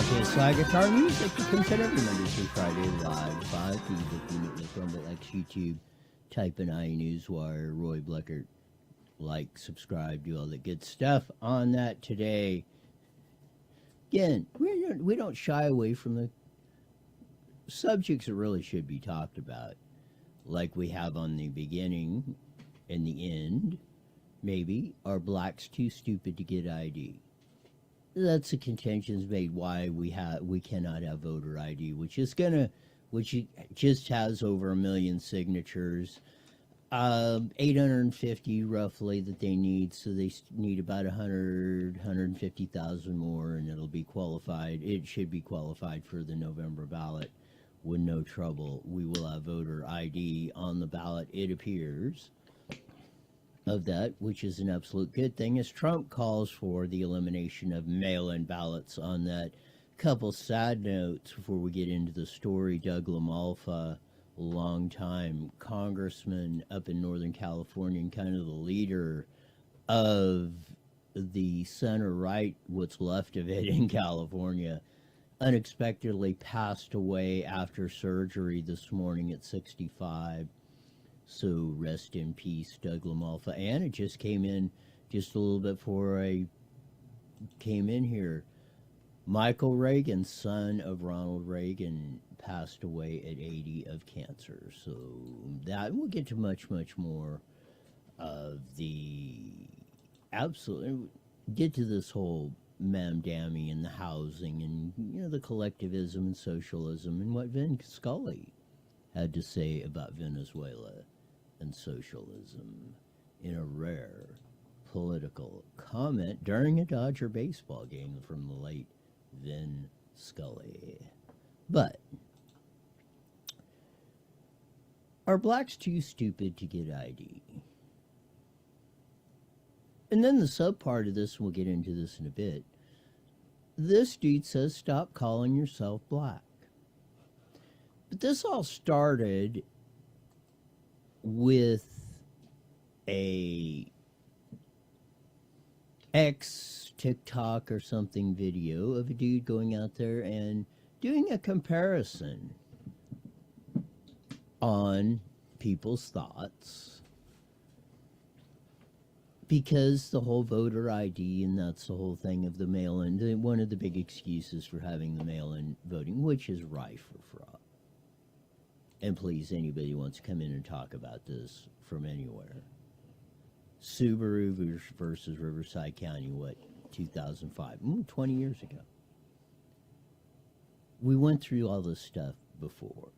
Pocket Slide Guitar Music that comes out every Monday through Friday live 5 to the Rumble X YouTube. Type in iNewsWire, Roy Bleckert. Like, subscribe, do all the good stuff on that today. Again, we don't shy away from the subjects that really should be talked about, like we have on the beginning and the end. Maybe are blacks too stupid to get ID? That's the contentions made why we cannot have voter ID, which just has over 1 million signatures, 850 roughly that they need, so they need about 150,000 more, and it'll be qualified. It should be qualified for the November ballot with no trouble. We will have voter ID on the ballot, it appears, of that, which is an absolute good thing, as Trump calls for the elimination of mail-in ballots on that. Couple sad notes before we get into the story. Doug LaMalfa, long-time congressman up in Northern California and kind of the leader of the center-right, what's left of it in California, unexpectedly passed away after surgery this morning at 65. So rest in peace, Doug LaMalfa. And it just came in just a little bit before I came in here. Michael Reagan, son of Ronald Reagan, passed away at 80 of cancer. So that, we'll get to much, much more of the absolute, get to this whole mamdammy and the housing and, the collectivism and socialism and what Vin Scully had to say about Venezuela and socialism in a rare political comment during a Dodger baseball game from the late Vin Scully. But are blacks too stupid to get ID? And then the sub part of this, and we'll get into this in a bit, this dude says stop calling yourself black. But this all started with a TikTok or something video of a dude going out there and doing a comparison on people's thoughts, because the whole voter ID, and that's the whole thing of the mail-in, one of the big excuses for having the mail-in voting, which is rife for fraud. And please, anybody who wants to come in and talk about this from anywhere. Subaru versus Riverside County, 2005? 20 years ago. We went through all this stuff before.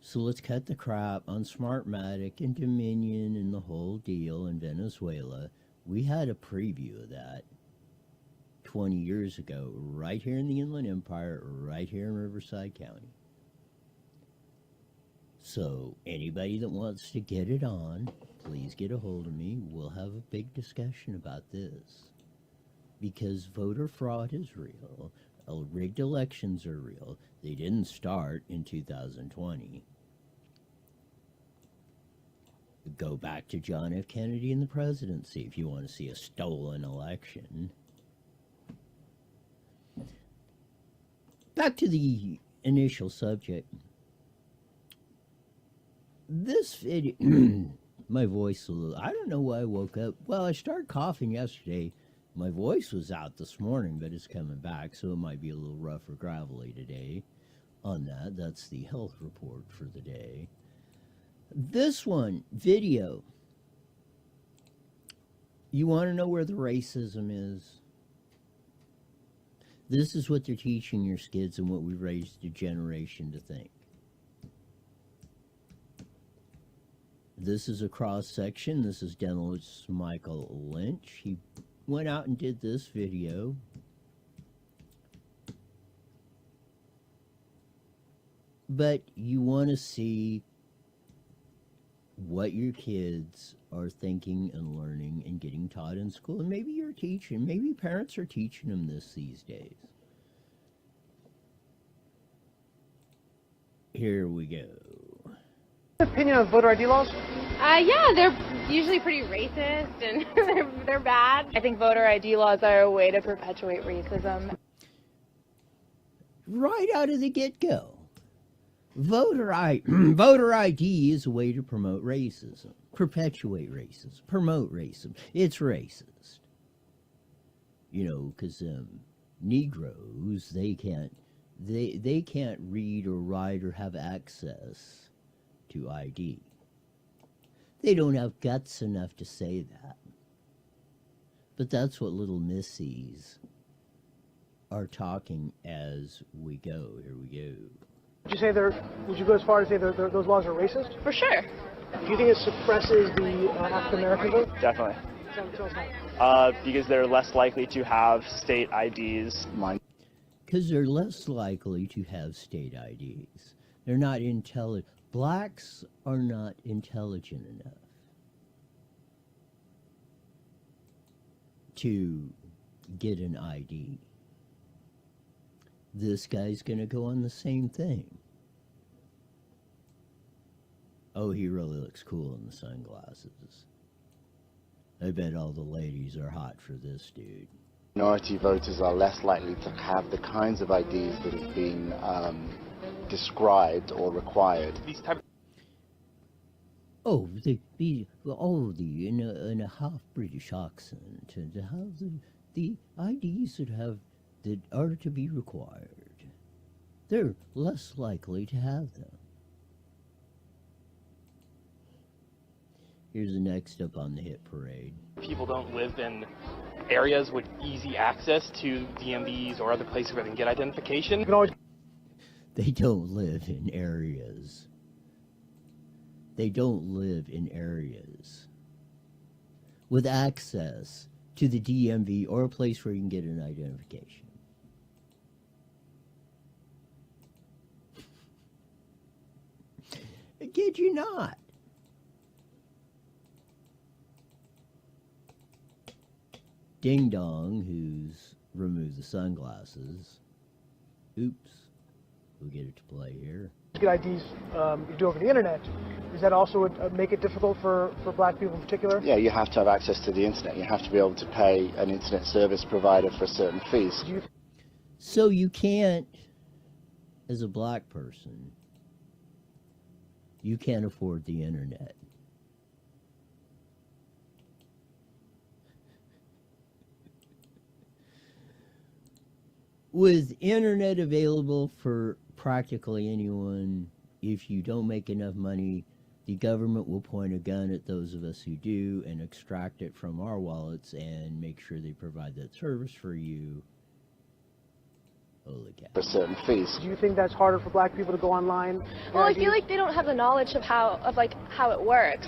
So let's cut the crap on Smartmatic and Dominion and the whole deal in Venezuela. We had a preview of that 20 years ago, right here in the Inland Empire, right here in Riverside County. So anybody that wants to get it on, please get a hold of me. We'll have a big discussion about this. Because voter fraud is real. Rigged elections are real. They didn't start in 2020. Go back to John F. Kennedy and the presidency if you want to see a stolen election. Back to the initial subject. This video, my voice a little, I don't know why I woke up. Well, I started coughing yesterday. My voice was out this morning, but it's coming back, so it might be a little rough or gravelly today on that. That's the health report for the day. This one, video. You want to know where the racism is? This is what they're teaching your kids and what we've raised a generation to think. This is a cross-section. This is dentist Michael Lynch. He went out and did this video. But you want to see what your kids are thinking and learning and getting taught in school. And maybe you're teaching, maybe parents are teaching them this these days. Here we go. Opinion of voter ID laws? Yeah, they're usually pretty racist and they're bad. I think voter ID laws are a way to perpetuate racism. right out of the get-go. Voter ID is a way to promote racism, perpetuate racism, promote racism. It's racist. You know, because Negroes, they can't read or write or have access to ID. They don't have guts enough to say that. But that's what little missies are talking as we go. Here we go. Would you go as far as say those laws are racist? For sure. Do you think it suppresses the African American vote? Definitely. Tell us how. Because they're less likely to have state IDs. Because they're less likely to have state IDs. They're not intelligent. Blacks are not intelligent enough to get an ID. This guy's going to go on the same thing. Oh, he really looks cool in the sunglasses. I bet all the ladies are hot for this dude. Minority voters are less likely to have the kinds of IDs that have been described or required. In a half British accent, and to have the IDs that are to be required, they're less likely to have them. Here's the next up on the hit parade. People don't live in areas with easy access to DMVs or other places where they can get identification. You can always They don't live in areas. They don't live in areas with access to the DMV or a place where you can get an identification. I kid you not. Ding Dong, who's removed the sunglasses. Oops. We'll get it to play here. get IDs you do over the internet. Does that also make it difficult for black people in particular? Yeah, you have to have access to the internet. You have to be able to pay an internet service provider for certain fees. So you can't, as a black person, you can't afford the internet. With internet available for practically anyone, if you don't make enough money, the government will point a gun at those of us who do and extract it from our wallets and make sure they provide that service for you. Holy cow. For certain fees. Do you think that's harder for black people to go online? Well, I feel like they don't have the knowledge of how it works.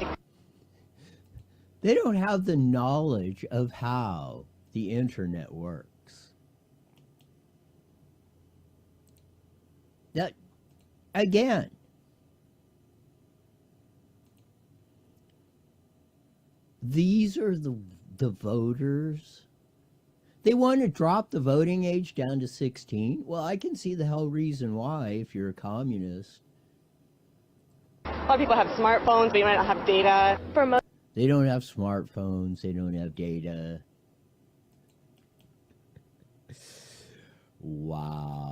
They don't have the knowledge of how the internet works. That, again, these are the voters. They want to drop the voting age down to 16. Well, I can see the hell reason why if you're a communist. A lot of people have smartphones, but you might not have data. They don't have smartphones. They don't have data. Wow.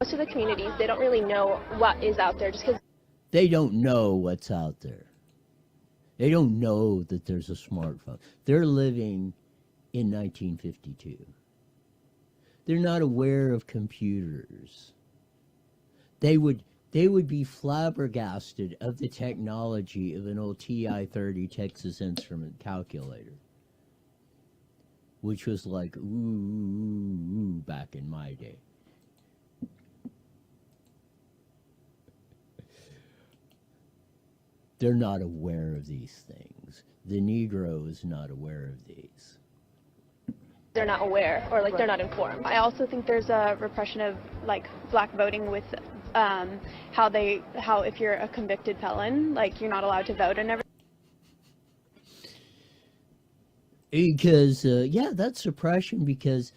Most of the communities, they don't really know what is out there just because They don't know what's out there. They don't know that there's a smartphone. They're living in 1952. They're not aware of computers. They would be flabbergasted of the technology of an old TI-30 Texas Instrument calculator, which was like, ooh, back in my day. They're not aware of these things. The Negro is not aware of these. they're not aware or they're not informed. I also think there's a repression of black voting with how if you're a convicted felon, you're not allowed to vote and everything. Because, yeah, that's suppression because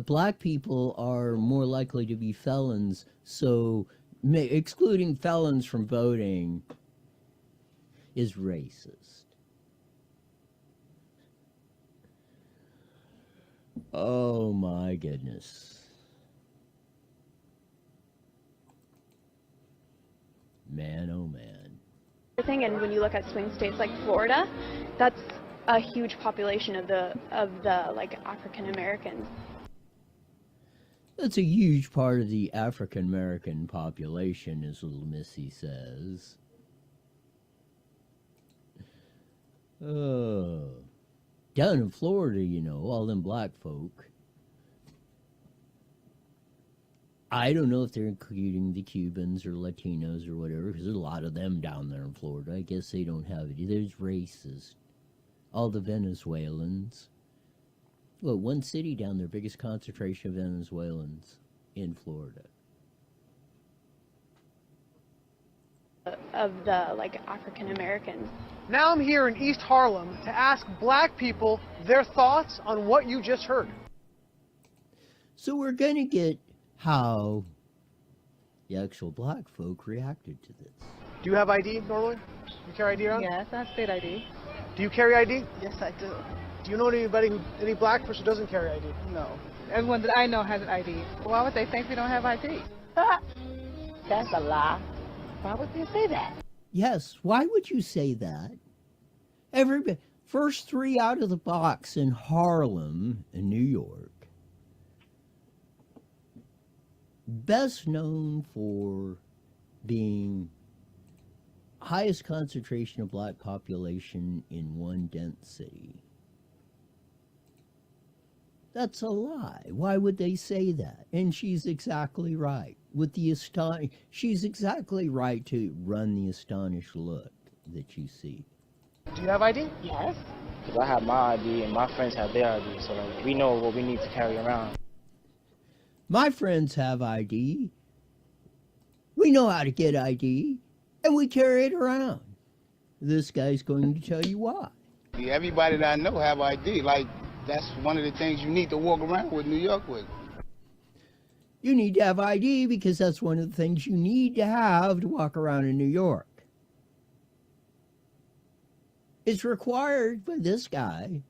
black people are more likely to be felons, so excluding felons from voting is racist. Oh my goodness. Man, oh man. Thing, and when you look at swing states like Florida, that's a huge population of the like African Americans. That's a huge part of the African American population, as little Missy says. Down in Florida, you know, all them black folk. I don't know if they're including the Cubans or Latinos or whatever, because there's a lot of them down there in Florida. I guess they don't have it. There's racist. All the Venezuelans. Well, one city down there, biggest concentration of Venezuelans in Florida. Of the like African Americans. Now I'm here in East Harlem to ask black people their thoughts on what you just heard. So we're going to get how the actual black folk reacted to this. Do you have ID normally? Do you carry ID around? Yes, I have state ID. Do you carry ID? Yes, I do. Do you know any black person who doesn't carry ID? No. Everyone that I know has an ID. Why would they think we don't have ID? That's a lie. Why would they say that? Yes, why would you say that? Everybody, first three out of the box in Harlem, in New York. Best known for being highest concentration of black population in one dense city. That's a lie. Why would they say that? And she's exactly right. With the she's exactly right to run the astonished look that you see. Do you have ID? Yes. Because I have my ID and my friends have their ID, so like, we know what we need to carry around. My friends have ID. We know how to get ID, and we carry it around. This guy's going to tell you why. Everybody that I know have ID. Like, that's one of the things you need to walk around with New York with. You need to have ID because that's one of the things you need to have to walk around in New York. It's required by this guy.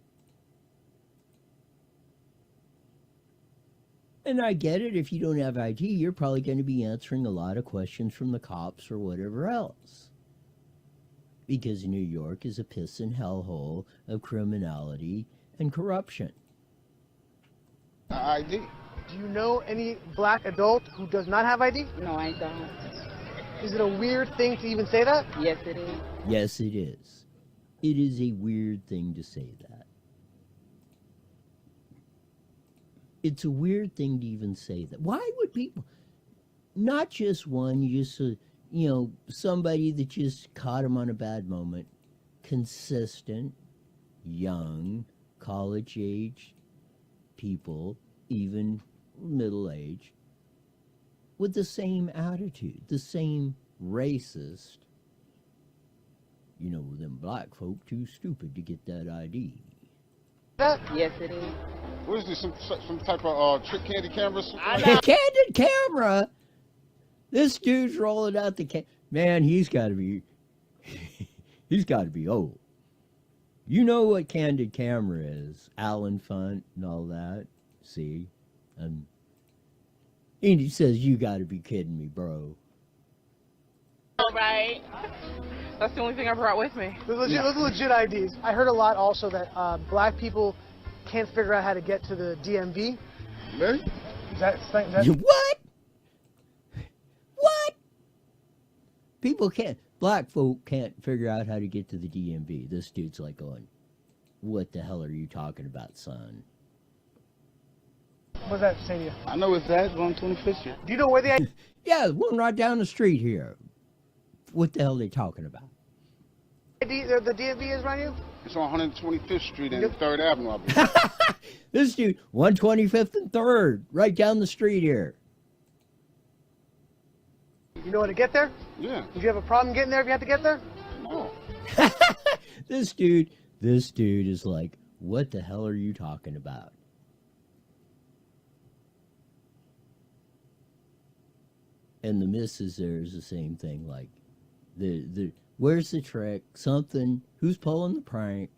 And I get it, if you don't have ID, you're probably going to be answering a lot of questions from the cops or whatever else. Because New York is a piss and hellhole of criminality and corruption. ID. Do you know any black adult who does not have ID? No, I don't. Is it a weird thing to even say that? Yes, it is. Yes, it is. It is a weird thing to say that. It's a weird thing to even say that. Why would people, not just one, you just, somebody that just caught him on a bad moment, consistent, young, college-age people, even middle-aged, with the same attitude, the same racist, them black folk too stupid to get that ID. Yes, it is. What is this, some type of trick candy camera? Candid camera? This dude's rolling out the man, he's got to be old. You know what candid camera is? Alan Funt and all that. See? And he says, you got to be kidding me, bro. All right. That's the only thing I brought with me. Those are legit IDs. I heard a lot also that black people can't figure out how to get to the DMV. Really? Is that what? What? People can't. Black folk can't figure out how to get to the DMV. This dude's like going, what the hell are you talking about, son? What does that say to you? I know it's that, on 25th Street. Do you know where the ID? Yeah, one right down the street here. What the hell are they talking about? The DMV is right here? It's on 125th Street and 3rd Avenue, I believe. This dude, 125th and 3rd, right down the street here. You know how to get there? Yeah. Did you have a problem getting there if you had to get there? No. This dude is like, what the hell are you talking about? And the missus there is the same thing, like, where's the trick? Something, who's pulling the prank?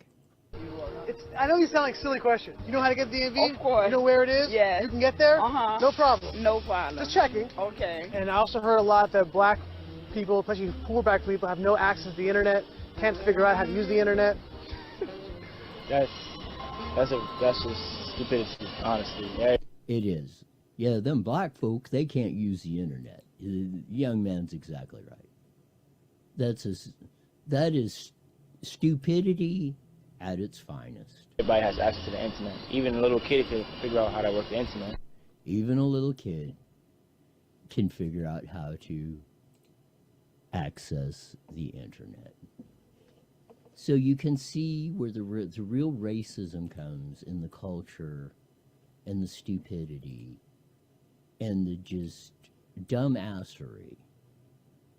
It's I know you sound like a silly question. You know how to get to the DMV? Of course. You know where it is? Yes. You can get there? Uh-huh. No problem. No problem. Just checking. Okay. And I also heard a lot that black people, especially poor black people, have no access to the internet, can't figure out how to use the internet. That's just stupidity, honestly. It is. Yeah, them black folk, they can't use the internet. Young man's exactly right. That is stupidity at its finest. Everybody has access to the internet. Even a little kid can figure out how to work the internet. Even a little kid can figure out how to access the internet. So you can see where the real racism comes in the culture and the stupidity and the just dumbassery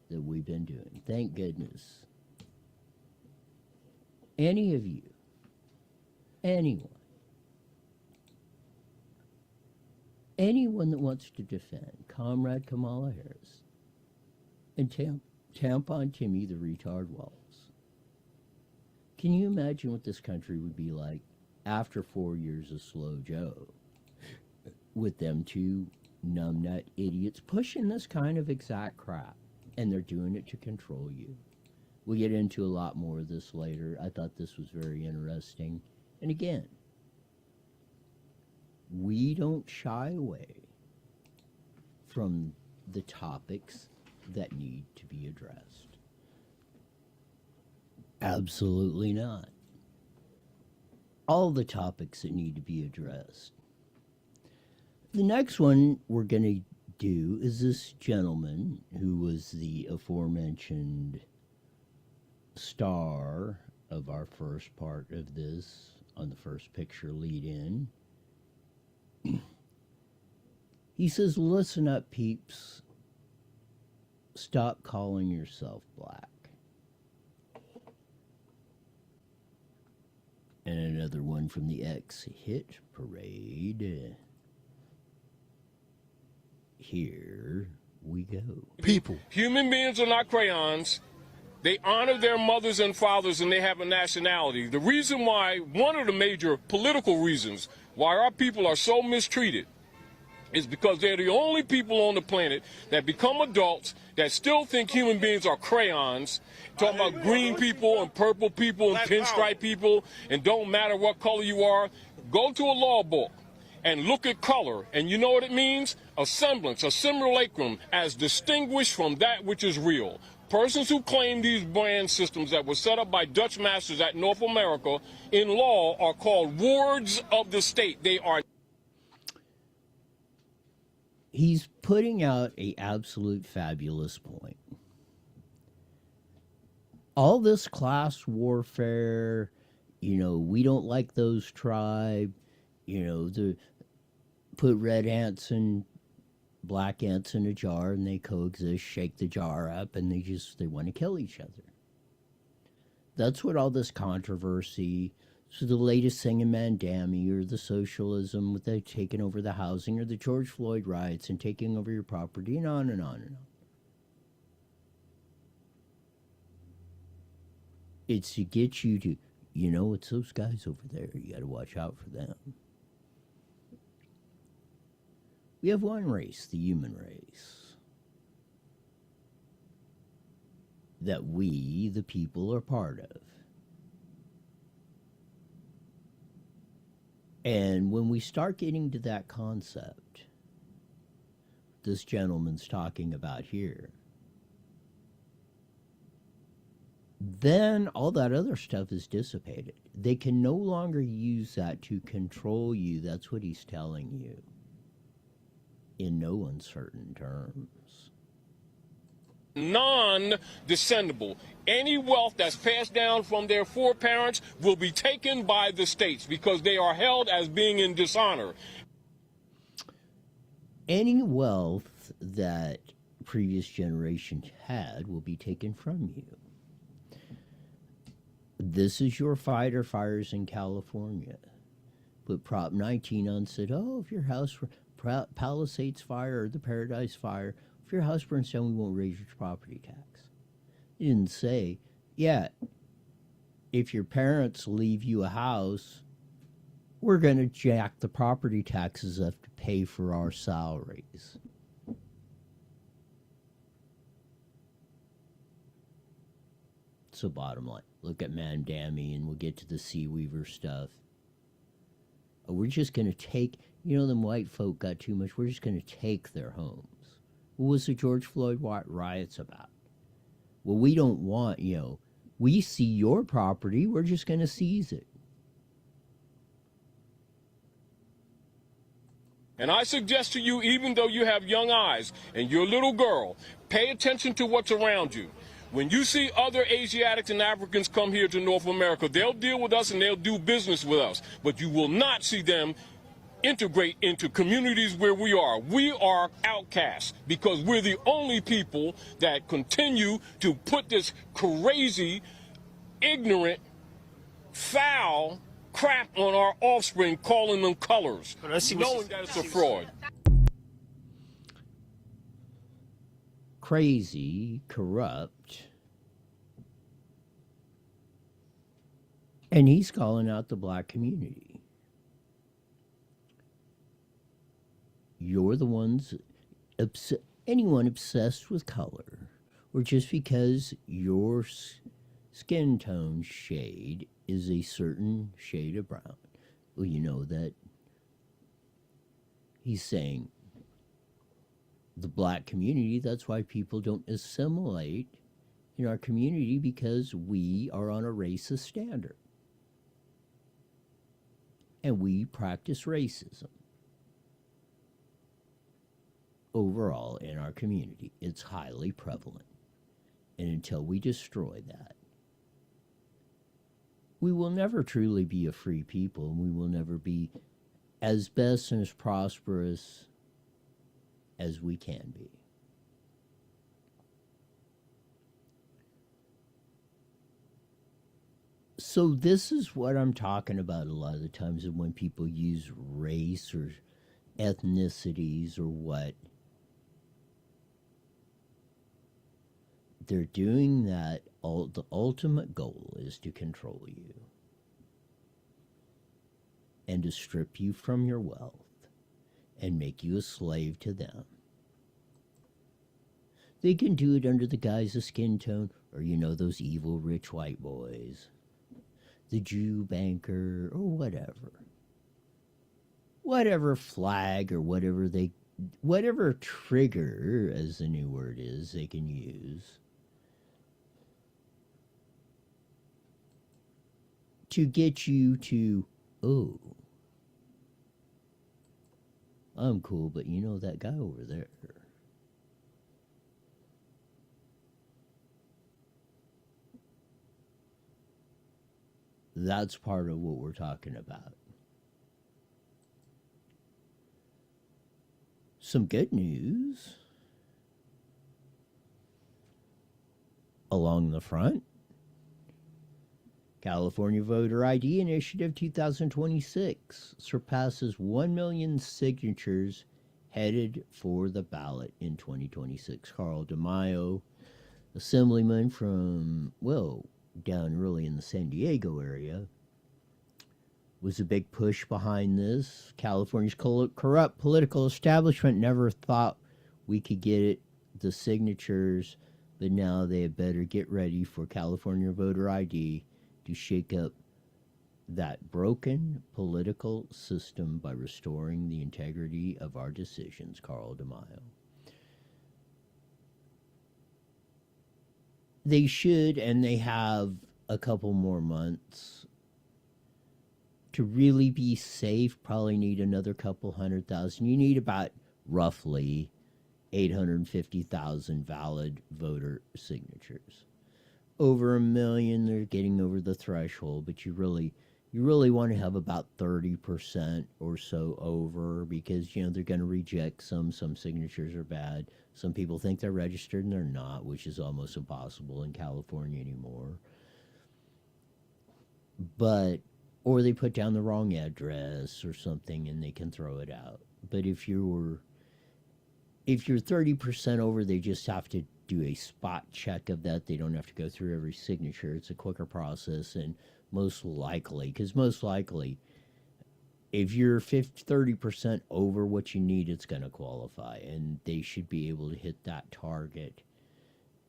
that we've been doing. Thank goodness. Any of you, anyone that wants to defend Comrade Kamala Harris and Tampon Timmy the retard Walls, can you imagine what this country would be like after 4 years of Slow Joe with them two numbnut idiots pushing this kind of exact crap, and they're doing it to control you? We'll get into a lot more of this later. I thought this was very interesting. And again, we don't shy away from the topics that need to be addressed. Absolutely not. All the topics that need to be addressed. The next one we're going to do is this gentleman who was the aforementioned star of our first part of this on the first picture lead in. He says, listen up, peeps. Stop calling yourself black. And another one from the X-Hit Parade. Here we go. People. Human beings are not crayons. They honor their mothers and fathers, and they have a nationality. The reason why, one of the major political reasons why our people are so mistreated is because they're the only people on the planet that become adults that still think human beings are crayons, talking about green people and purple people and pinstripe people, and don't matter what color you are. Go to a law book and look at color, and you know what it means? A semblance, a simulacrum, as distinguished from that which is real. Persons who claim these brand systems that were set up by Dutch masters at North America in law are called wards of the state. They are. He's putting out a absolute fabulous point. All this class warfare, we don't like those tribe, put red ants and black ants in a jar and they coexist, shake the jar up, and they want to kill each other. That's what all this controversy, so the latest thing in Mandami, or the socialism with the taking over the housing, or the George Floyd riots and taking over your property, and on and on and on. It's to get you to, it's those guys over there. You got to watch out for them. We have one race, the human race, that we, the people, are part of. And when we start getting to that concept, this gentleman's talking about here, then all that other stuff is dissipated. They can no longer use that to control you. That's what he's telling you. In no uncertain terms. Non-descendable. Any wealth that's passed down from their foreparents will be taken by the states because they are held as being in dishonor. Any wealth that previous generations had will be taken from you. This is your fighter fires in California. Put Prop 19 on, said, if your house Palisades fire or the Paradise fire, if your house burns down, we won't raise your property tax. It didn't say, if your parents leave you a house we're going to jack the property taxes up to pay for our salaries. So bottom line, look at Mandami, and we'll get to the Seaweaver stuff. We're just going to take, them white folk got too much. We're just going to take their homes. What was the George Floyd riots about? Well, we don't want, we see your property, we're just going to seize it. And I suggest to you, even though you have young eyes and you're a little girl, pay attention to what's around you. When you see other Asiatics and Africans come here to North America, they'll deal with us and they'll do business with us. But you will not see them integrate into communities where we are. We are outcasts because we're the only people that continue to put this crazy, ignorant, foul crap on our offspring, calling them colors, knowing that it's a fraud. Crazy, corrupt, and he's calling out the black community. You're the ones, anyone obsessed with color, or just because your skin tone shade is a certain shade of brown, well, you know that he's saying the black community, that's why people don't assimilate in our community, because we are on a racist standard. And we practice racism overall in our community. It's highly prevalent. And until we destroy that, we will never truly be a free people, and we will never be as best and as prosperous as we can be. So this is what I'm talking about a lot of the times when people use race or ethnicities or what. They're doing that. The ultimate goal is to control you and to strip you from your wealth and make you a slave to them. They can do it under the guise of skin tone, or those evil rich white boys, the Jew banker, or whatever flag or whatever trigger, as the new word is, they can use to get you to, oh, I'm cool, but that guy over there. That's part of what we're talking about. Some good news along the front. California Voter ID Initiative 2026 surpasses 1 million signatures headed for the ballot in 2026. Carl DeMaio, assemblyman from, down really in the San Diego area, was a big push behind this. California's corrupt political establishment never thought we could get the signatures, but now they had better get ready for California Voter ID to shake up that broken political system by restoring the integrity of our decisions. Carl DeMaio. They should, and they have a couple more months to really be safe. Probably need another couple 100,000. You need about roughly 850,000 valid voter signatures. Over 1 million, they're getting over the threshold, but you really want to have about 30% or so over, because they're going to reject some signatures are bad. Some people think they're registered and they're not, which is almost impossible in California anymore. Or they put down the wrong address or something and they can throw it out. But if you're 30% over, they just have to do a spot check of that. They don't have to go through every signature. It's a quicker process, and most likely if you're 30% over what you need, it's going to qualify, and they should be able to hit that target.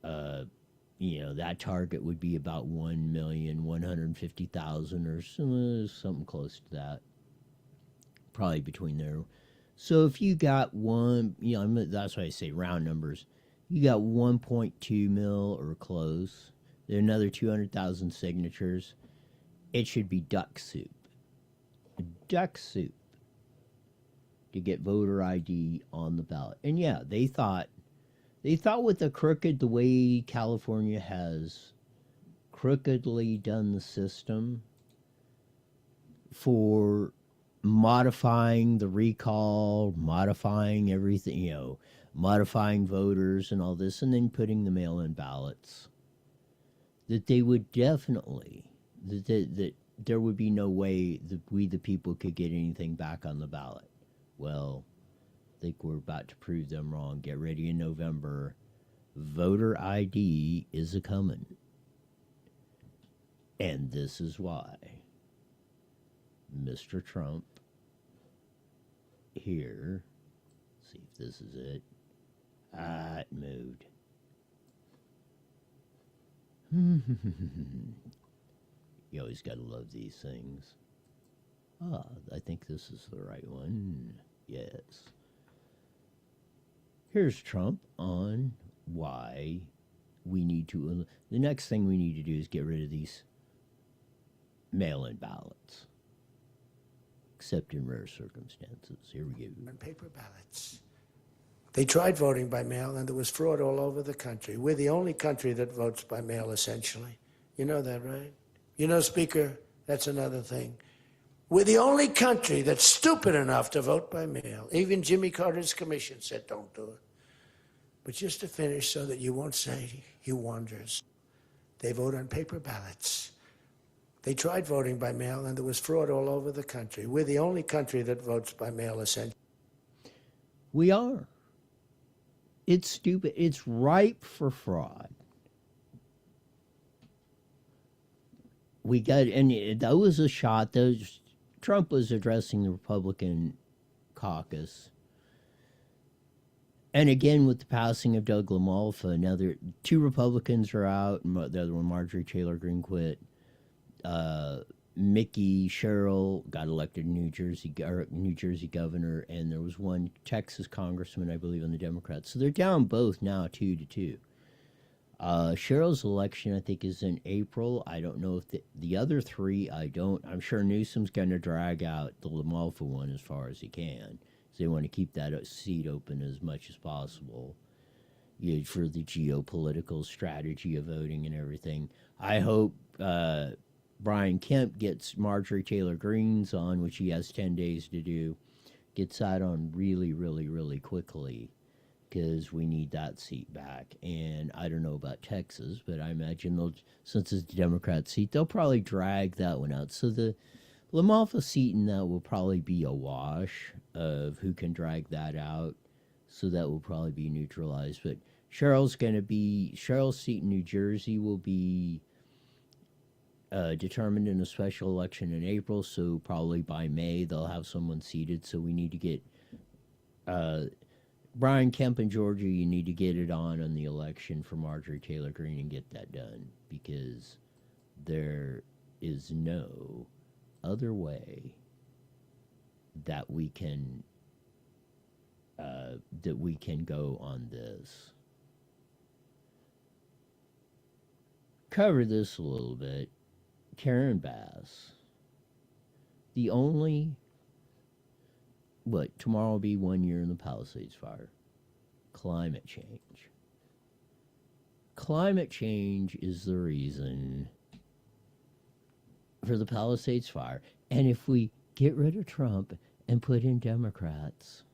That target would be about 1,150,000 or something close to that, probably between there. So if you got that's why I say round numbers. You got 1.2 mil or close. There are another 200,000 signatures. It should be duck soup. Duck soup to get voter ID on the ballot. And yeah, they thought with the way California has crookedly done the system for modifying the recall, modifying everything, modifying voters and all this, and then putting the mail-in ballots, that they would definitely, that there would be no way that we, the people, could get anything back on the ballot. Well, I think we're about to prove them wrong. Get ready in November. Voter ID is a-coming. And this is why Mr. Trump here, see if this is it. It moved. You always got to love these things. I think this is the right one. Yes. Here's Trump on why we need to... The next thing we need to do is get rid of these mail-in ballots, except in rare circumstances. Here we go. And paper ballots. They tried voting by mail, and there was fraud all over the country. We're the only country that votes by mail, essentially. You know that, right? You know, Speaker, that's another thing. We're the only country that's stupid enough to vote by mail. Even Jimmy Carter's commission said don't do it. But just to finish so that you won't say he wanders, they vote on paper ballots. They tried voting by mail, and there was fraud all over the country. We're the only country that votes by mail, essentially. We are. It's stupid. It's ripe for fraud. We got, and that was a shot. Trump was addressing the Republican caucus. And again, with the passing of Doug LaMalfa, now two Republicans are out. The other one, Marjorie Taylor Greene, quit. Mickey Sherrill got elected New Jersey governor, and there was one Texas congressman, I believe, on the Democrats. So they're down both now 2-2. Sherrill's election, I think, is in April. I don't know if the other three, I'm sure Newsom's going to drag out the LaMalfa one as far as he can. So they want to keep that seat open as much as possible, for the geopolitical strategy of voting and everything. I hope Brian Kemp gets Marjorie Taylor Greene's on, which he has 10 days to do, gets that on really, really, really quickly, because we need that seat back. And I don't know about Texas, but I imagine since it's a Democrat seat, they'll probably drag that one out. So the LaMalfa seat in that will probably be a wash of who can drag that out. So that will probably be neutralized. But Sherrill's seat in New Jersey will be determined in a special election in April, so probably by May they'll have someone seated. So we need to get Brian Kemp in Georgia. You need to get it on the election for Marjorie Taylor Greene and get that done, because there is no other way that we can go on this. Cover this a little bit. Karen Bass, tomorrow will be 1 year in the Palisades fire. Climate change. Climate change is the reason for the Palisades fire. And if we get rid of Trump and put in Democrats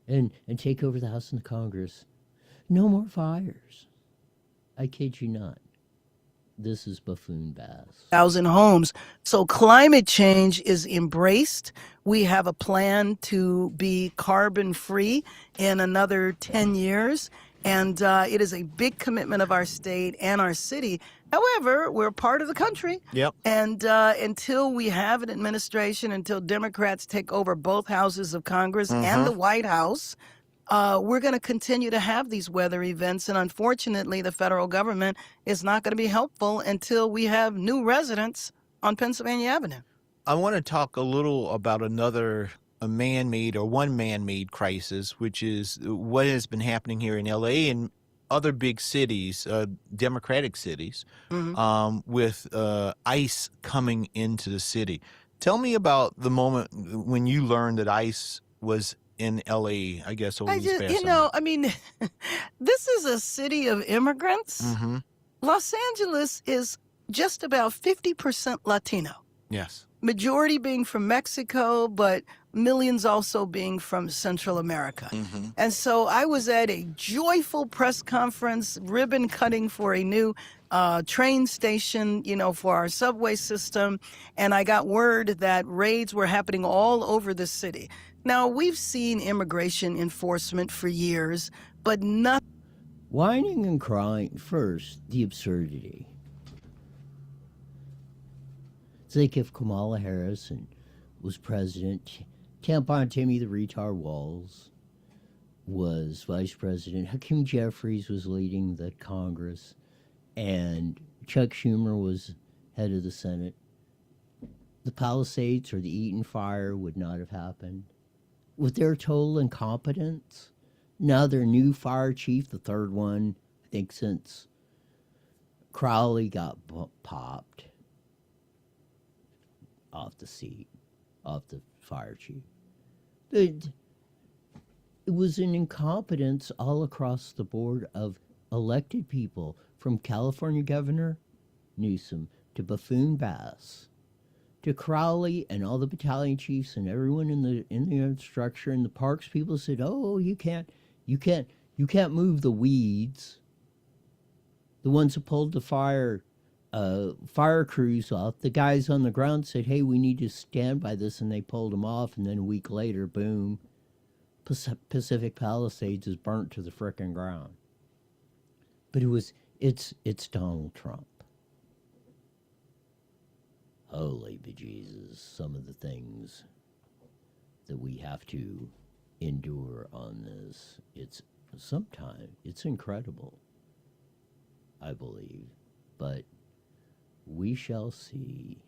and take over the House and the Congress, no more fires. I kid you not. This is Buffoon Bass. 1,000 homes. So climate change is embraced. We have a plan to be carbon free in another 10 years. And it is a big commitment of our state and our city. However, we're part of the country. Yep. And until we have an administration, until Democrats take over both houses of Congress and the White House, we're going to continue to have these weather events. And unfortunately, the federal government is not going to be helpful until we have new residents on Pennsylvania Avenue. I want to talk a little about a man-made or one man-made crisis, which is what has been happening here in LA and other big cities, Democratic cities, with ICE coming into the city. Tell me about the moment when you learned that ICE was in LA, I guess, over these past summer. I mean, this is a city of immigrants. Los Angeles is just about 50% Latino. Yes. Majority being from Mexico, but millions also being from Central America. And so I was at a joyful press conference, ribbon cutting for a new train station, for our subway system. And I got word that raids were happening all over the city. Now, we've seen immigration enforcement for years, but nothing. Whining and crying. First, the absurdity. It's like if Kamala Harris was president, Tampon Timmy the Retard Walls was vice president, Hakeem Jeffries was leading the Congress, and Chuck Schumer was head of the Senate. The Palisades or the Eaton fire would not have happened. With their total incompetence, now their new fire chief, the third one, I think since Crowley got popped off the seat, off the fire chief. It was an incompetence all across the board of elected people, from California Governor Newsom to Buffoon Bass to Crowley and all the battalion chiefs and everyone in the structure and the parks people said, "Oh, you can't move the weeds." The ones who pulled the fire crews off, the guys on the ground said, "Hey, we need to stand by this," and they pulled them off, and then a week later, boom, Pacific Palisades is burnt to the frickin' ground. But it's Donald Trump. Holy bejesus, some of the things that we have to endure on this, it's incredible, I believe, but we shall see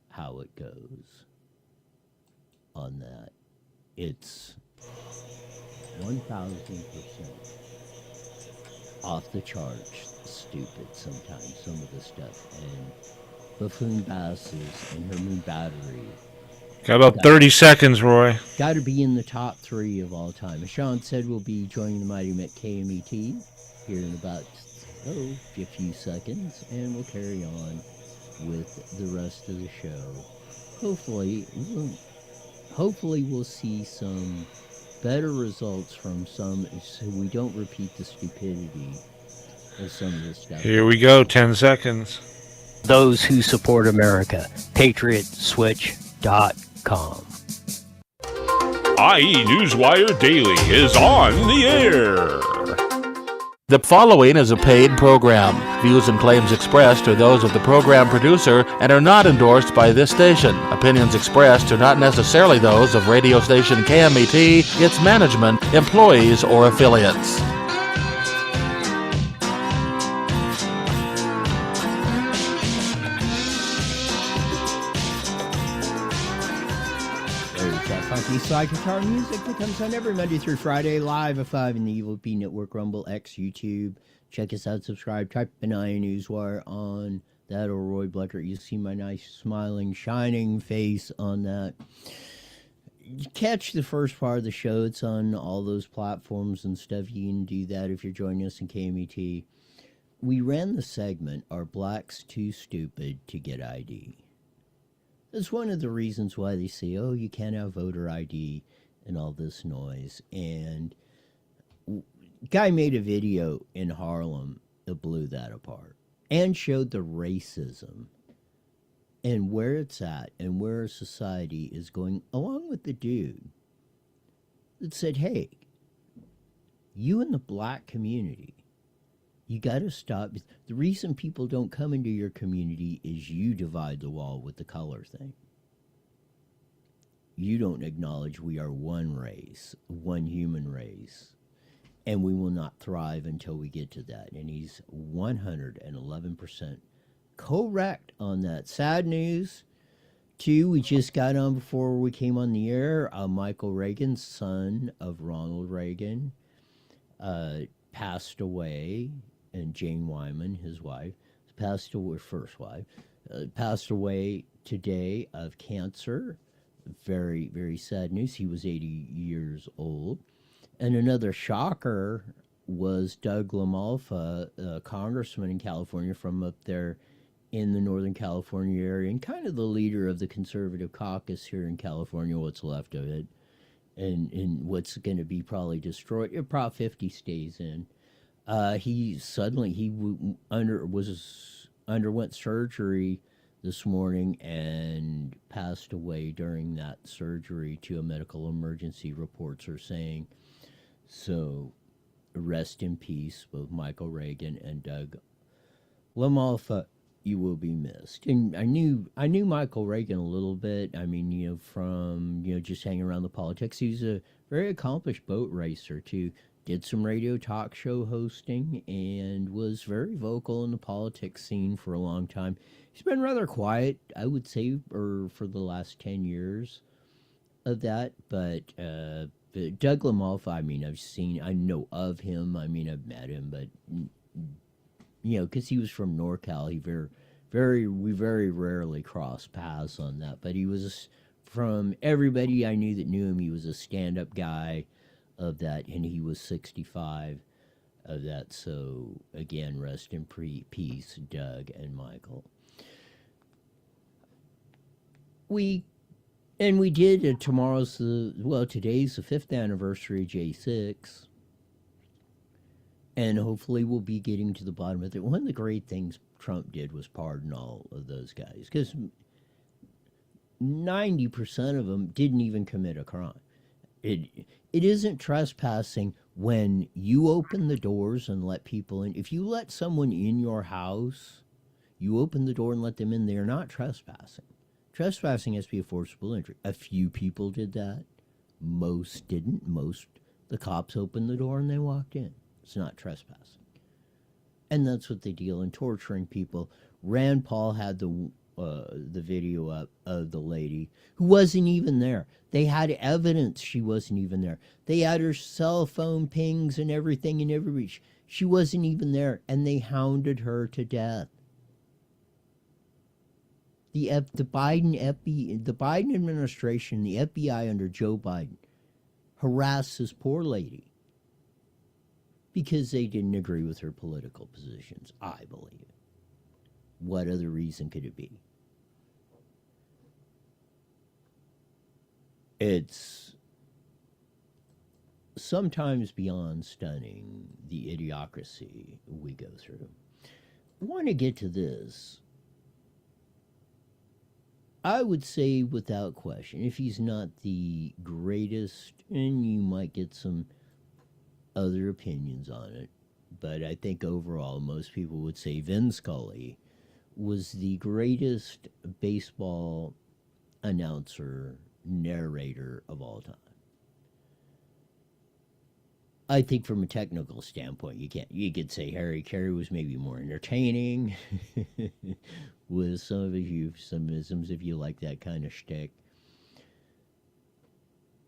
how it goes on that. It's 1,000% off the charts stupid sometimes, some of the stuff. And Buffoon Basses and her new battery. Got about 30 seconds, Roy. Got to be in the top 3 of all time. As Sean said, we'll be joining the Mighty Met KMET here in about a few seconds, and we'll carry on with the rest of the show. Hopefully we'll see some better results from some, so we don't repeat the stupidity of some of this stuff. Here we go, 10 seconds. Those who support America, patriotswitch.com. IE Newswire Daily is on the air. The following is a paid program. Views and claims expressed are those of the program producer and are not endorsed by this station. Opinions expressed are not necessarily those of radio station KMET, its management, employees, or affiliates. Funky slide guitar music that comes on every Monday through Friday, live at 5 in the Evil P Network, Rumble, X, YouTube. Check us out, subscribe, type an IE Newswire on that or Roy Blecker. You see my nice, smiling, shining face on that. Catch the first part of the show. It's on all those platforms and stuff. You can do that if you're joining us in KMET. We ran the segment, Are Blacks Too Stupid to Get ID? That's one of the reasons why they say, oh, you can't have voter ID and all this noise. And guy made a video in Harlem that blew that apart and showed the racism and where it's at and where our society is going, along with the dude that said, hey, you in the black community, you got to stop. The reason people don't come into your community is you divide the wall with the color thing. You don't acknowledge we are one race, one human race, and we will not thrive until we get to that. And he's 111% correct on that. Sad news, too, we just got on before we came on the air. Michael Reagan, son of Ronald Reagan, passed away. And Jane Wyman, his wife, passed away, first wife, passed away today of cancer. Very, very sad news. He was 80 years old. And another shocker was Doug LaMalfa, a congressman in California from up there in the Northern California area, and kind of the leader of the conservative caucus here in California, what's left of it, and what's going to be probably destroyed if Prop 50 stays in. He underwent surgery this morning and passed away during that surgery to a medical emergency, reports are saying. So rest in peace, both Michael Reagan and Doug LaMalfa. You will be missed. And I knew Michael Reagan a little bit. I mean, from just hanging around the politics. He's a very accomplished boat racer too. Did some radio talk show hosting and was very vocal in the politics scene for a long time. He's been rather quiet, I would say, for the last 10 years of that. But Doug LaMalfa, I mean, I know of him. I mean, I've met him, but because he was from NorCal, we very rarely crossed paths on that. But he was, from everybody I knew that knew him, he was a stand-up guy of that, and he was 65 of that. So again, rest in peace, Doug and Michael. We did today's the 5th anniversary of J6, and hopefully we'll be getting to the bottom of it. One of the great things Trump did was pardon all of those guys, because 90% of them didn't even commit a crime. It isn't trespassing when you open the doors and let people in. If you let someone in your house, you open the door and let them in, they are not trespassing. Trespassing has to be a forcible entry. A few people did that. Most didn't. The cops opened the door and they walked in. It's not trespassing. And that's what they deal in torturing people. Rand Paul had the video up of the lady who wasn't even there. They had evidence she wasn't even there. They had her cell phone pings and everything in every reach. She wasn't even there, and they hounded her to death. The Biden administration, the FBI under Joe Biden, harassed this poor lady because they didn't agree with her political positions, I believe. What other reason could it be? It's sometimes beyond stunning, the idiocracy we go through. I want to get to this. I would say without question, if he's not the greatest, and you might get some other opinions on it, but I think overall most people would say Vin Scully was the greatest baseball announcer, narrator of all time. I think from a technical standpoint, you could say Harry Carey was maybe more entertaining with some of his euphemisms, if you like that kind of shtick.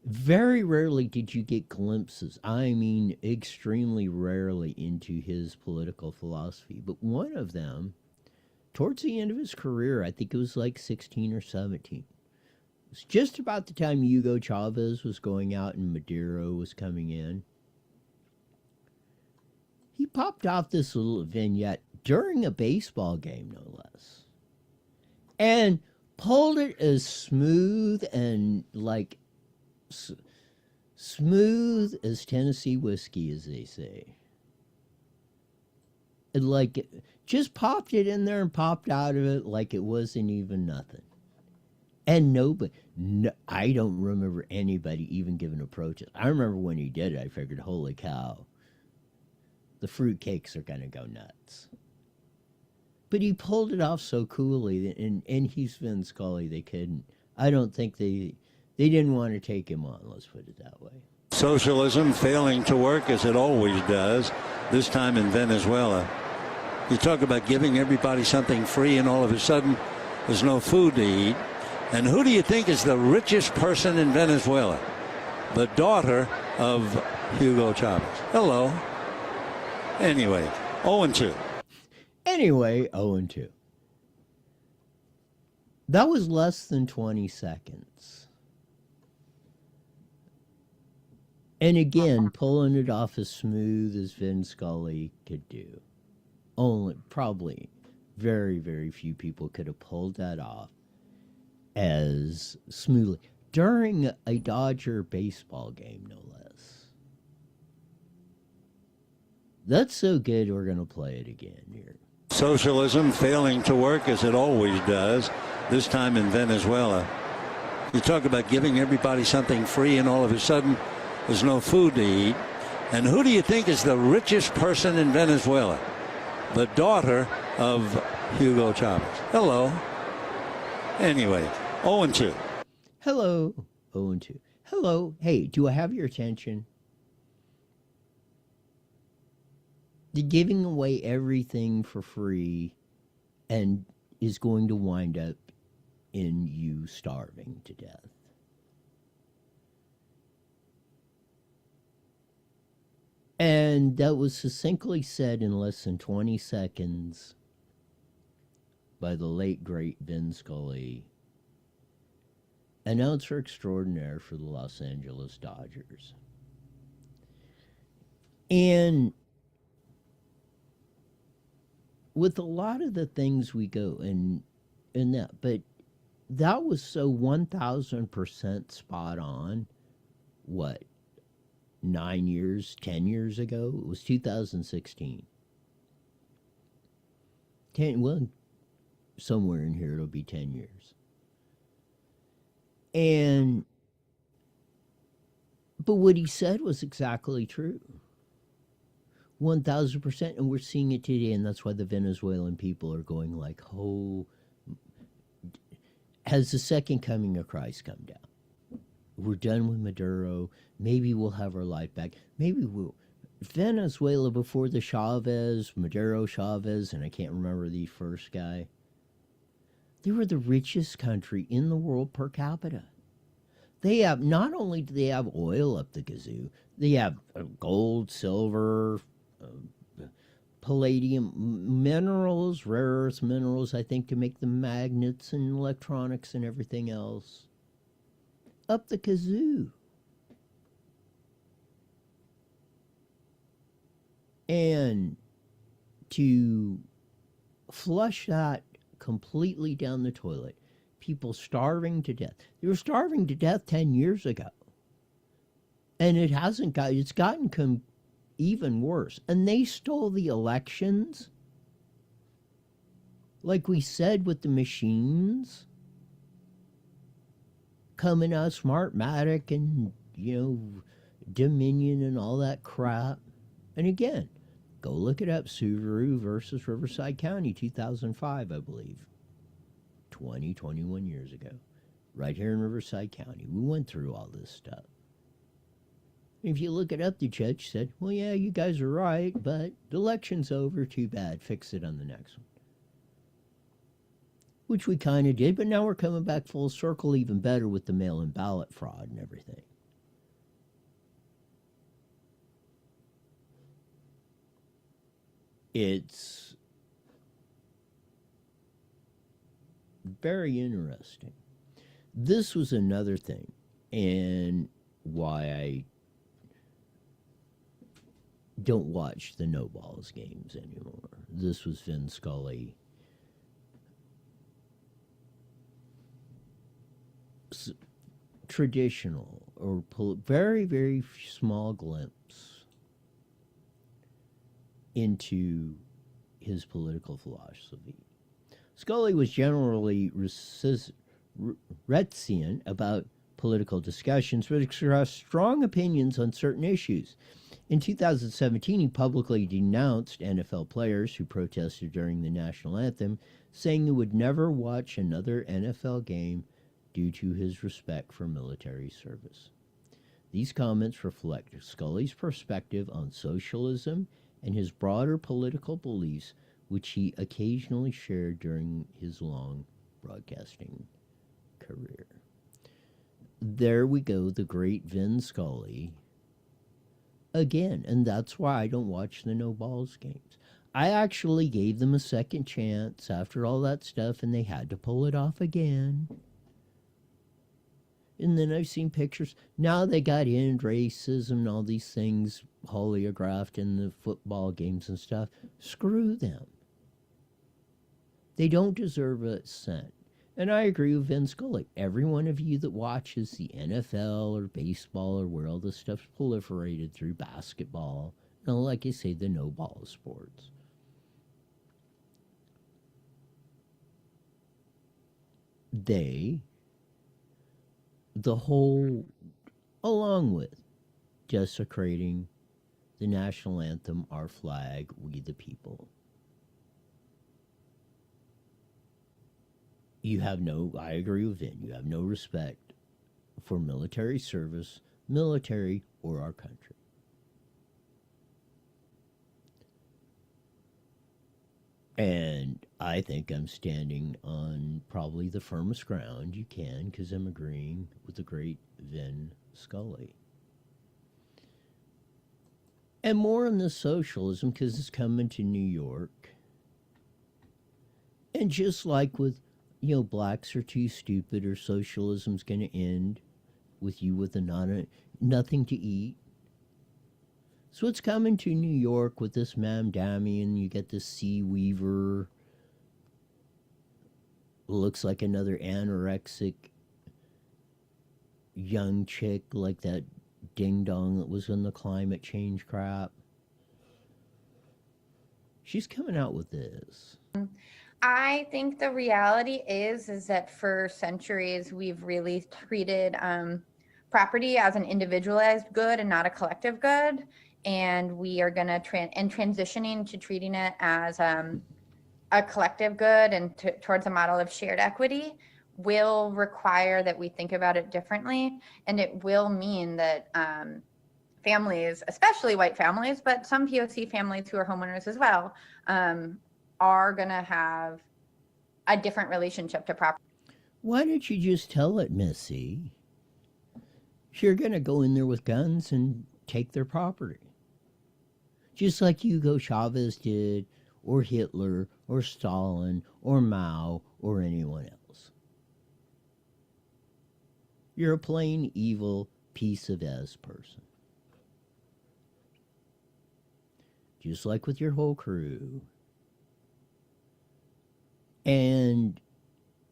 Very rarely did you get glimpses, I mean extremely rarely, into his political philosophy. But one of them, towards the end of his career, I think it was like 16 or 17. It was just about the time Hugo Chavez was going out and Maduro was coming in. He popped off this little vignette during a baseball game, no less, and pulled it as smooth and like smooth as Tennessee whiskey, as they say. It like just popped it in there and popped out of it like it wasn't even nothing. And I don't remember anybody even giving a protest. I remember when he did it, I figured, holy cow, the fruitcakes are going to go nuts. But he pulled it off so coolly, and he's Vin Scully, they couldn't. I don't think they didn't want to take him on, let's put it that way. Socialism failing to work as it always does, this time in Venezuela. You talk about giving everybody something free, and all of a sudden there's no food to eat. And who do you think is the richest person in Venezuela? The daughter of Hugo Chavez. Hello. Anyway, 0-2. Anyway, 0-2. That was less than 20 seconds. And again, pulling it off as smooth as Vin Scully could do. Probably very, very few people could have pulled that off as smoothly during a Dodger baseball game, no less. That's so good, we're going to play it again here. Socialism failing to work as it always does, this time in Venezuela. You talk about giving everybody something free, and all of a sudden there's no food to eat. And who do you think is the richest person in Venezuela? The daughter of Hugo Chavez. Hello. Anyway, 0-2. Hello. 0-2. Hello. Hey, do I have your attention? The giving away everything for free and is going to wind up in you starving to death. And that was succinctly said in less than 20 seconds by the late, great Vin Scully, announcer extraordinaire for the Los Angeles Dodgers. And with a lot of the things we go in that, but that was so 1,000% spot on. What? 9 years, 10 years ago? It was 2016. Well, somewhere in here it'll be 10 years. But what he said was exactly true. 1,000%, and we're seeing it today, and that's why the Venezuelan people are going like, oh, has the second coming of Christ come down? We're done with Maduro. Maybe we'll have our life back. Maybe we'll. Venezuela before the Chavez, Maduro, Chavez, and I can't remember the first guy. They were the richest country in the world per capita. They have, not only do they have oil up the kazoo, they have gold, silver, palladium, minerals, rare earth minerals, I think, to make the magnets and electronics and everything else. Up the kazoo. And to flush that completely down the toilet, people starving to death. They were starving to death 10 years ago. And it's gotten even worse. And they stole the elections. Like we said with the machines. Coming out, Smartmatic and, Dominion and all that crap. And again, go look it up. Subaru versus Riverside County, 2005, I believe. 21 years ago. Right here in Riverside County. We went through all this stuff. If you look it up, the judge said, well, yeah, you guys are right, but the election's over. Too bad. Fix it on the next one. Which we kind of did, but now we're coming back full circle, even better with the mail-in ballot fraud and everything. It's very interesting. This was another thing, and why I don't watch the no balls games anymore. This was Vin Scully. Traditional or very, very small glimpse into his political philosophy. Scully was generally reticent about political discussions, but expressed strong opinions on certain issues. In 2017, he publicly denounced NFL players who protested during the national anthem, saying he would never watch another NFL game due to his respect for military service. These comments reflect Scully's perspective on socialism and his broader political beliefs, which he occasionally shared during his long broadcasting career. There we go, the great Vin Scully. Again, and that's why I don't watch the no balls games. I actually gave them a second chance after all that stuff, and they had to pull it off again. And then I've seen pictures. Now they got in racism and all these things choreographed in the football games and stuff. Screw them. They don't deserve a cent. And I agree with Vin Scully. Every one of you that watches the NFL or baseball or where all this stuff's proliferated through basketball, like I say, the no ball sports. The whole, along with desecrating the national anthem, our flag, we the people. You have no, I agree with Vin, you have no respect for military service, military, or our country. And I think I'm standing on probably the firmest ground you can, because I'm agreeing with the great Vin Scully. And more on this socialism, because it's coming to New York. And just like with, blacks are too stupid, or socialism's going to end with you with nothing to eat. So it's coming to New York with this Ma'am Damian. You get this Sea Weaver. Looks like another anorexic young chick, like that ding dong that was in the climate change crap. She's coming out with this. I think the reality is that for centuries we've really treated property as an individualized good and not a collective good, and we are going to transitioning to treating it as a collective good and towards a model of shared equity will require that we think about it differently, and it will mean that families, especially white families, but some POC families who are homeowners as well, are going to have a different relationship to property. Why don't you just tell it, Missy? You're going to go in there with guns and take their property. Just like Hugo Chavez did, or Hitler, or Stalin, or Mao, or anyone else. You're a plain evil piece of S person. Just like with your whole crew. And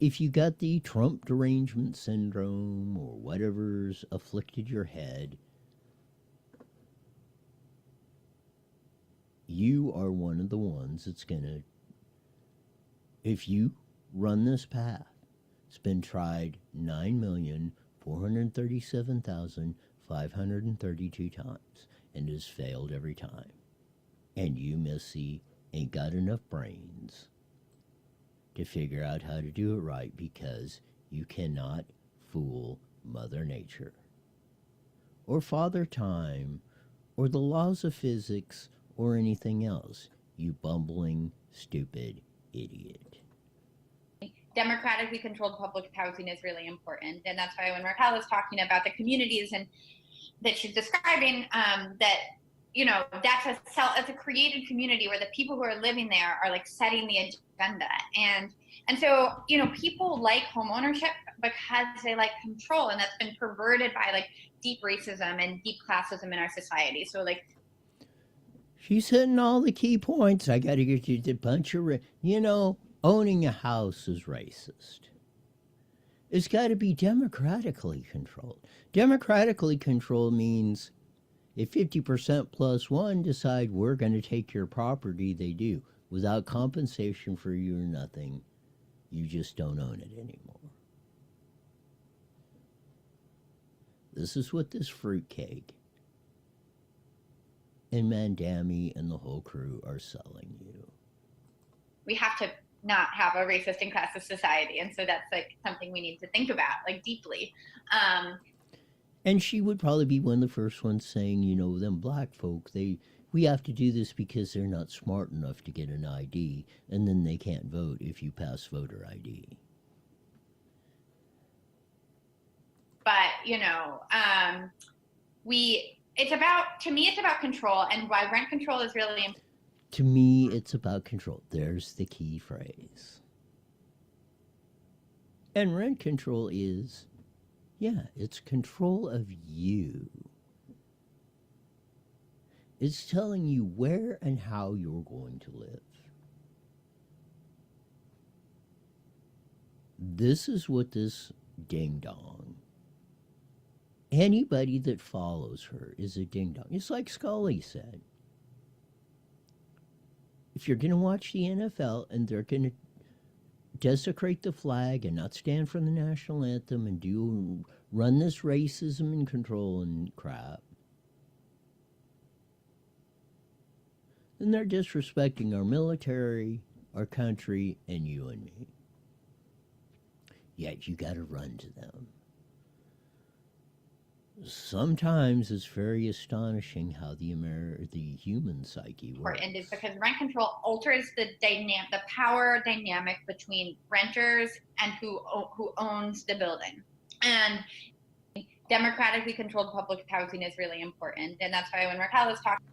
if you got the Trump derangement syndrome or whatever's afflicted your head, you are one of the ones that's gonna, if you run this path, it's been tried 9,437,532 times and has failed every time. And you, Missy, ain't got enough brains to figure out how to do it right, because you cannot fool Mother Nature or Father Time or the laws of physics or anything else, you bumbling, stupid idiot. Democratically controlled public housing is really important, and that's why when Raquel is talking about the communities and that she's describing, that that's a created community where the people who are living there are like setting the agenda, and so people like home ownership because they like control, and that's been perverted by like deep racism and deep classism in our society. So like, she's hitting all the key points. I got to get you to bunch of, owning a house is racist. It's got to be democratically controlled. Democratically controlled means if 50% plus one decide we're going to take your property, they do. Without compensation for you or nothing, you just don't own it anymore. This is what this fruitcake and Mandami and the whole crew are selling you. We have to not have a racist and classist society, and so that's like something we need to think about, like, deeply. And she would probably be one of the first ones saying, you know, them black folk, we have to do this because they're not smart enough to get an ID, and then they can't vote if you pass voter ID. But, you know, to me, it's about control, and why rent control is really important. To me, it's about control. There's the key phrase. And rent control is, yeah, it's control of you. It's telling you where and how you're going to live. This is what this ding-dong, anybody that follows her is a ding-dong. It's like Scully said. If you're going to watch the NFL and they're going to desecrate the flag and not stand for the national anthem and run this racism and control and crap, then they're disrespecting our military, our country, and you and me. Yet you got to run to them. Sometimes it's very astonishing how the human psyche works. Important is because rent control alters the power dynamic between renters and who owns the building. And democratically controlled public housing is really important, and that's why when Raquel is talking,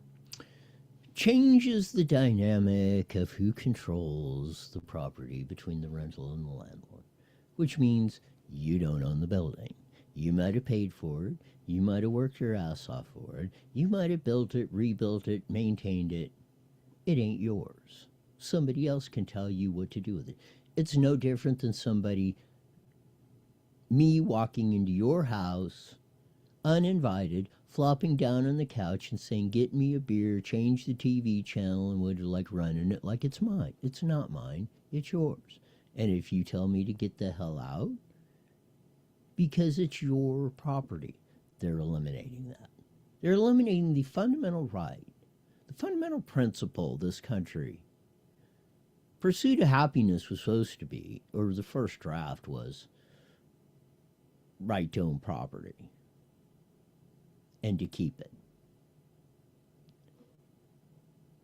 changes the dynamic of who controls the property between the rental and the landlord, which means you don't own the building. You might have paid for it. You might have worked your ass off for it. You might have built it, rebuilt it, maintained it. It ain't yours. Somebody else can tell you what to do with it. It's no different than me walking into your house, uninvited, flopping down on the couch and saying, get me a beer, change the TV channel, and would like running it like it's mine. It's not mine. It's yours. And if you tell me to get the hell out, because it's your property, they're eliminating that. They're eliminating the fundamental right, the fundamental principle of this country. Pursuit of happiness was supposed to be, or the first draft was, right to own property and to keep it.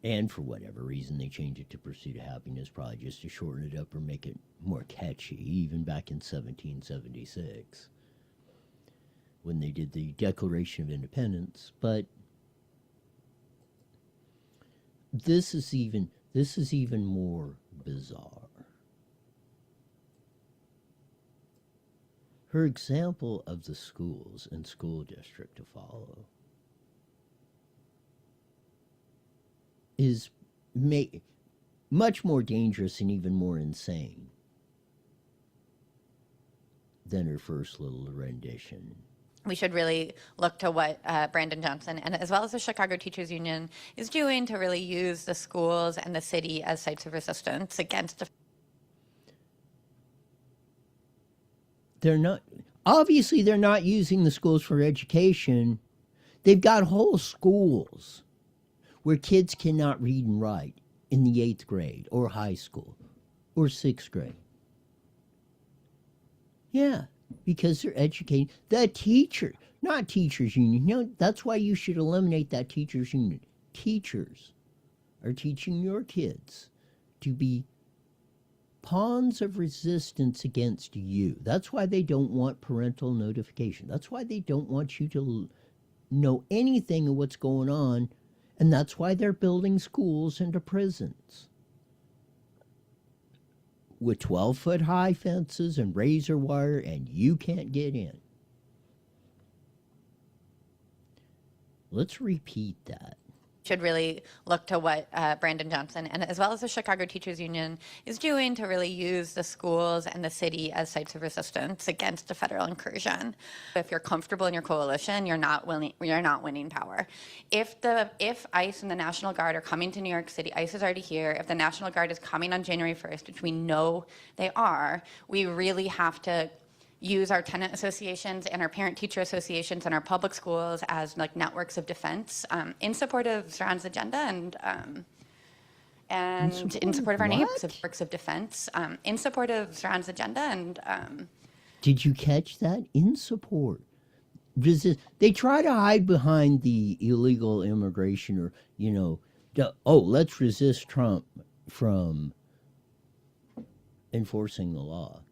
And for whatever reason, they changed it to Pursuit of Happiness, probably just to shorten it up or make it more catchy, even back in 1776, when they did the Declaration of Independence. But this is even more bizarre. Her example of the schools and school district to follow is much more dangerous and even more insane than her first little rendition. We should really look to what Brandon Johnson and as well as the Chicago Teachers Union is doing to really use the schools and the city as sites of resistance against. They're not using the schools for education. They've got whole schools where kids cannot read and write in the 8th grade or high school or 6th grade. Yeah, because they're educating the teacher, not teachers union. You know, that's why you should eliminate that teachers union. Teachers are teaching your kids to be pawns of resistance against you. That's why they don't want parental notification. That's why they don't want you to know anything of what's going on. And that's why they're building schools into prisons with 12-foot high fences and razor wire, and you can't get in. Let's repeat that. Should really look to what Brandon Johnson and as well as the Chicago Teachers Union is doing to really use the schools and the city as sites of resistance against a federal incursion. If you're comfortable in your coalition, you're not winning power. If ICE and the National Guard are coming to New York City, ICE is already here. If the National Guard is coming on January 1st, which we know they are, we really have to use our tenant associations and our parent-teacher associations and our public schools as like networks of defense in support of Zoran's agenda and in support of our neighbors, networks of defense in support of Zoran's agenda and. Did you catch that? In support. They try to hide behind the illegal immigration or, let's resist Trump from enforcing the law.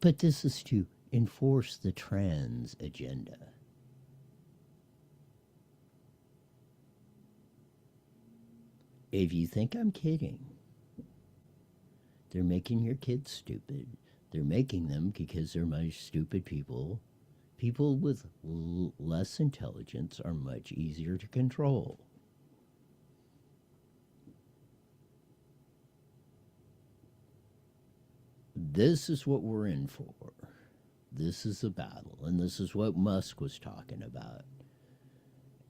But this is to enforce the trans agenda. If you think I'm kidding, they're making your kids stupid. They're making them because they're much stupid people. People with less intelligence are much easier to control. This is what we're in for. This is the battle, and this is what Musk was talking about.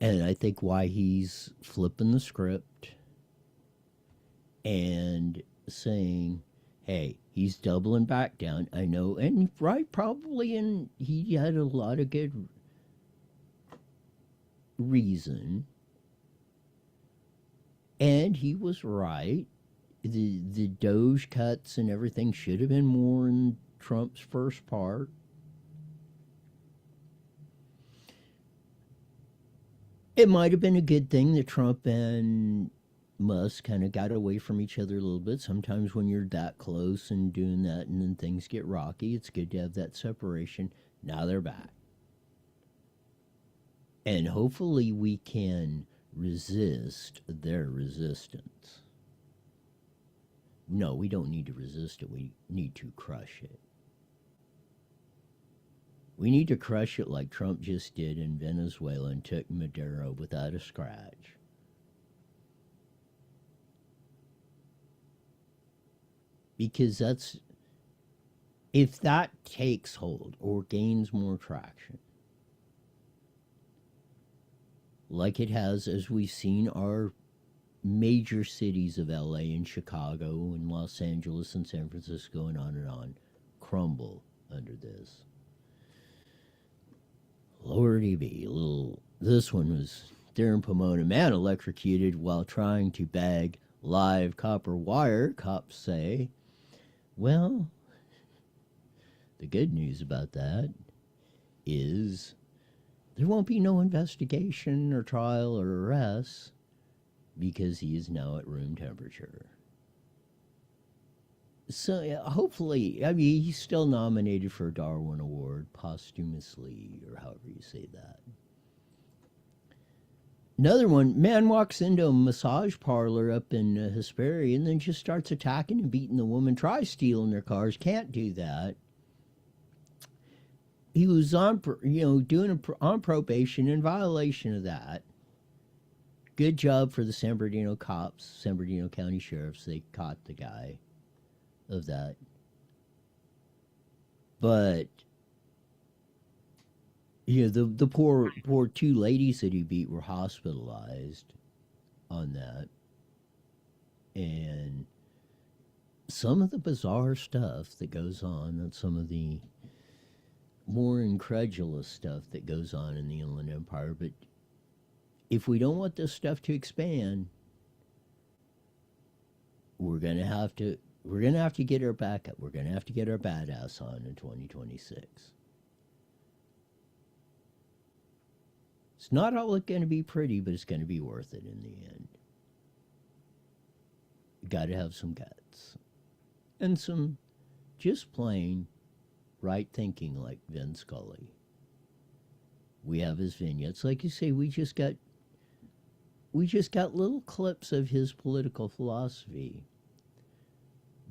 And I think why he's flipping the script and saying, hey, he's doubling back down. I know, and right, probably, and he had a lot of good reason. And he was right. The Doge cuts and everything should have been more in Trump's first part. It might have been a good thing that Trump and Musk kind of got away from each other a little bit. Sometimes when you're that close and doing that and then things get rocky, it's good to have that separation. Now they're back. And hopefully we can resist their resistance. No, we don't need to resist it. We need to crush it. We need to crush it like Trump just did in Venezuela and took Maduro without a scratch. Because that's, if that takes hold or gains more traction, like it has, as we've seen our major cities of LA and Chicago and Los Angeles and San Francisco and on, crumble under this. Lordy be, this one was there in Pomona. Man electrocuted while trying to bag live copper wire, cops say. Well, the good news about that is there won't be no investigation or trial or arrest because he is now at room temperature. So hopefully, I mean, he's still nominated for a Darwin Award posthumously, or however you say that. Another one, man walks into a massage parlor up in Hesperia and then just starts attacking and beating the woman, tries stealing their cars, can't do that. He was on, on probation in violation of that. Good job for the San Bernardino cops, San Bernardino County Sheriffs. They caught the guy of that. But the poor two ladies that he beat were hospitalized on that. And some of the bizarre stuff that goes on, and some of the more incredulous stuff that goes on in the Inland Empire. But if we don't want this stuff to expand, we're gonna have to get our back up. We're gonna have to get our badass on in 2026. It's not all going to be pretty, but it's going to be worth it in the end. You got to have some guts and some just plain right thinking, like Vin Scully. We have his vignettes, like you say. We just got little clips of his political philosophy,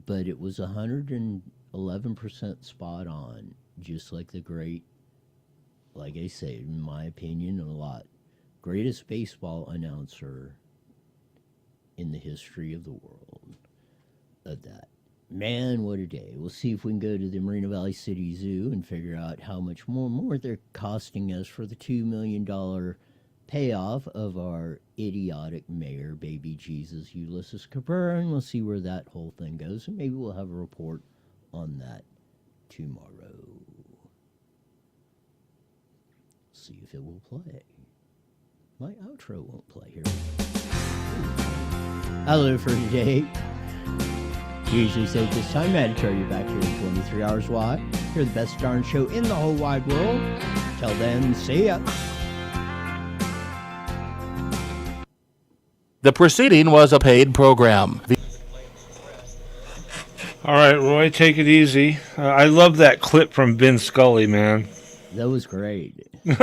but it was 111% spot on, just like the great, like I say, in my opinion, greatest baseball announcer in the history of the world of that. Man, what a day. We'll see if we can go to the Moreno Valley City Zoo and figure out how much more they're costing us for the $2 million payoff of our idiotic mayor, baby Jesus, Ulysses Cabrera, and we'll see where that whole thing goes, and maybe we'll have a report on that tomorrow. see if it will play. My outro won't play here. Hello for today. Usually say at this time, mandatory you back here in 23 hours. Why? You're the best darn show in the whole wide world. Till then, see ya. The preceding was a paid program. All right, Roy, take it easy. I love that clip from Ben Scully, man. That was great. Yeah,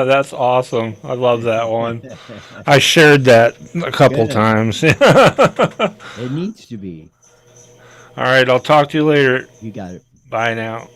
that's awesome. I love that one. I shared that a couple times. It needs to be. All right, I'll talk to you later. You got it. Bye now.